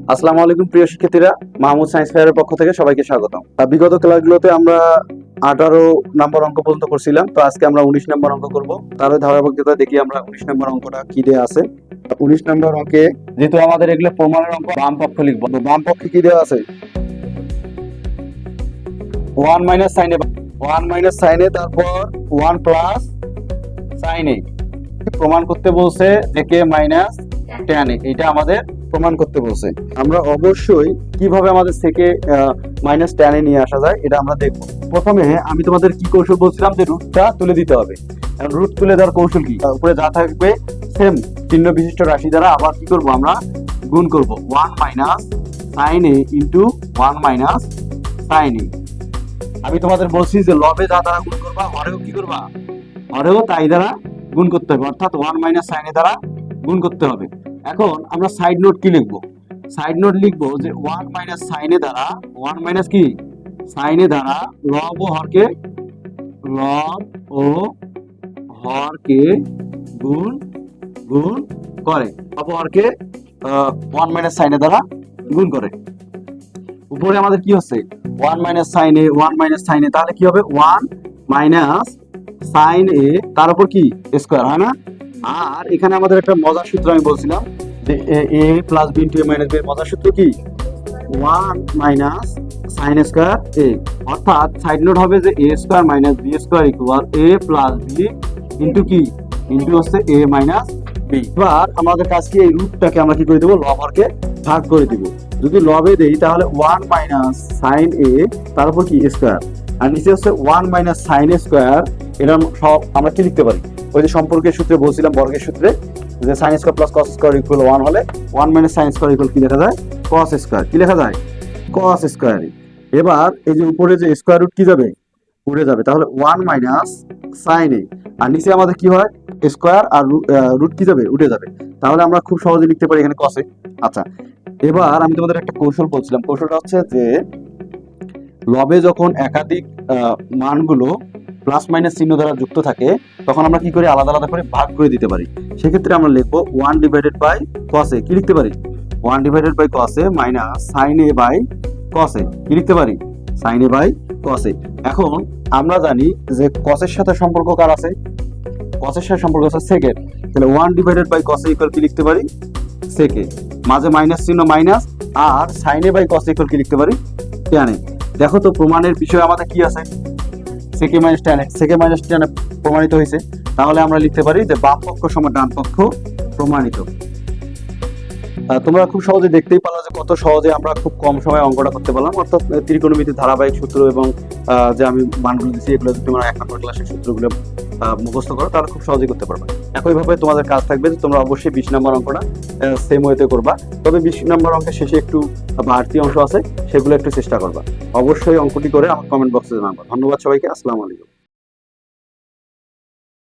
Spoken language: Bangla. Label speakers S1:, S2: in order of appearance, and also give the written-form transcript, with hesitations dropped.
S1: আসসালামু আলাইকুম প্রিয় শিক্ষার্থীরা, মাহমুদ সায়েন্স ফেয়ারের পক্ষ থেকে সবাইকে স্বাগতম। বিগত ক্লাসগুলোতে আমরা 18 নম্বর অঙ্ক পর্যন্ত করছিলাম, তো আজকে আমরা 19 নম্বর অঙ্ক করব। তাহলে ধারাবাহিকতা দেখি আমরা 19 নম্বর অঙ্কটা কি দেওয়া আছে। 19 নম্বর অঙ্কে যেহেতু আমাদের এগুলো প্রমাণের অঙ্ক, বাম পক্ষ লিখবো। তো বাম পক্ষে কি দেওয়া আছে? 1 মাইনাস সাইন এ, 1 মাইনাস সাইন এ, তারপর 1 প্লাস সাইন এ প্রমাণ করতে বলছে থেকে মাইনাস tan এ, এটা আমাদের প্রমাণ করতে বলছে। আমরা অবশ্যই কিভাবে আমাদের থেকে মাইনাস tan এ নিয়ে আসা যায় এটা আমরা দেখব। প্রথমে আমি তোমাদের কি কৌশল বলছিলাম যে রুটটা তুলে দিতে হবে। এখন রুট তুলে দেওয়ার কৌশল কি? উপরে যা থাকবে সেম চিহ্ন বিশিষ্ট রাশি দ্বারা আবার কি করব, আমরা গুণ করব। 1 মাইনাস সাইন এ ইন্টু 1 মাইনাস সাইন এ। আমি তোমাদের বলছি যে লবে যা দ্বারা গুণ করবা, হরেও কি করবা, হরেও তাই দ্বারা গুণ করতে হবে, অর্থাৎ 1 মাইনাস সাইন এ দ্বারা গুণ করতে হবে। এখন আমরা সাইড নোট কি লিখবো? সাইড নোট লিখবো যে 1 মাইনাস সাইন এ দ্বারা, 1 মাইনাস কি সাইন এ দ্বারা লব ও হরকে, লব ও হরকে গুণ গুণ করে, লব ও হরকে 1 মাইনাস সাইন এ দ্বারা গুণ করে। উপরে আমাদের কি হচ্ছে 1 মাইনাস সাইন এ, 1 মাইনাস সাইন এ, তাহলে কি হবে 1 মাইনাস সাইন এ তার উপর কি স্কয়ার, হয় না? আর এখানে আমাদের একটা মজার সূত্র আমি বলছিলাম যে এ প্লাস বি ইন্টু এ মাইনাস বি এর মজার সূত্র কি 1 মাইনাস সাইন স্কয়ার এ, অর্থাৎ সাইড নোট হবে যে a square minus b square equal a plus b into কি, ইন্টু হচ্ছে এ মাইনাস বি। এবার আমাদের কাজ কি, এই রুটটাকে আমরা কি করে দেবো, লব হরকে ভাগ করে দিব। যদি লবে দেই তাহলে 1 মাইনাস সাইন এ তার উপর কি স্কয়ার, আর নিচে হচ্ছে 1 মাইনাস সাইন এ স্কয়ার। এটা সব আমরা কি লিখতে পারি, ওই যে সম্পর্কের সূত্রে বলছিলাম, বর্গের সূত্রে, যে sine square plus cos square equal 1 হলে 1 মাইনাস সাইন স্কয়ার ইকুয়াল কি লেখা যায়, কস স্কয়ার। কি লেখা যায়, কস স্কয়ার। এবার এই যে উপরে যে স্কয়ার রুট কি যাবে, উঠে যাবে, তাহলে 1 মাইনাস সাইন এ, আর নিচে আমাদের কি হয় স্কয়ার, আর রুট কি যাবে, উঠে যাবে। তাহলে আমরা খুব সহজে লিখতে পারি এখানে কসে। আচ্ছা, এবার আমি তোমাদের একটা কৌশল বলছিলাম, কৌশলটা হচ্ছে যে লবে যখন একাধিক মানগুলো প্লাস মাইনাস চিহ্ন দ্বারা যুক্ত থাকে, তখন আমরা কি করি, আলাদা আলাদা করে ভাগ করে দিতে পারি। সেক্ষেত্রে আমরা লিখবো 1 ডিভাইডেড বাই কস এ, কি লিখতে পারি 1 divided by cos a minus sine A by cos a, কি লিখতে পারি সাইন এ বাই কস এ। এখন আমরা জানি যে কসের সাথে সম্পর্ক কার আছে, কসের সাথে সম্পর্ক আছে সেকের, তাহলে 1 divided by cos A equal কি লিখতে পারি সেকে, মাঝে মাইনাস চিহ্ন মাইনাস, আর sine A by cos A equal কি লিখতে পারি tan এ। দেখো তো প্রমাণের বিষয় আমাদের কি আছে, সেকে মাইনাস tan এ, সেকে মাইনাস tan এ প্রমাণিত হয়েছে। তাহলে আমরা লিখতে পারি যে বাম পক্ষ সমান ডান পক্ষ প্রমাণিত। তোমরা খুব সহজে দেখতেই পারলা যে কত সহজে আমরা খুব কম সময়ে অঙ্কটা করতে পারলাম, অর্থাৎ ত্রিকোণমিতির ধারাবাহিক সূত্র এবং যে আমি মানগুলো দিচ্ছি এগুলো যদি তোমরা 1 নম্বর ক্লাসের সূত্রগুলো মুখস্থ করো তাহলে খুব সহজেই করতে পারবে। একইভাবে তোমাদের কাজ থাকবে যে তোমরা অবশ্যই 20 নম্বর অঙ্কটা সেম ওয়েতে করবা, তবে 20 নম্বর অঙ্কের শেষে একটু বাড়তি অংশ আছে, সেগুলো একটু চেষ্টা করবা। অবশ্যই অঙ্কটি করে আমার কমেন্ট বক্সে জানাবো। ধন্যবাদ সবাইকে, আসসালামু আলাইকুম।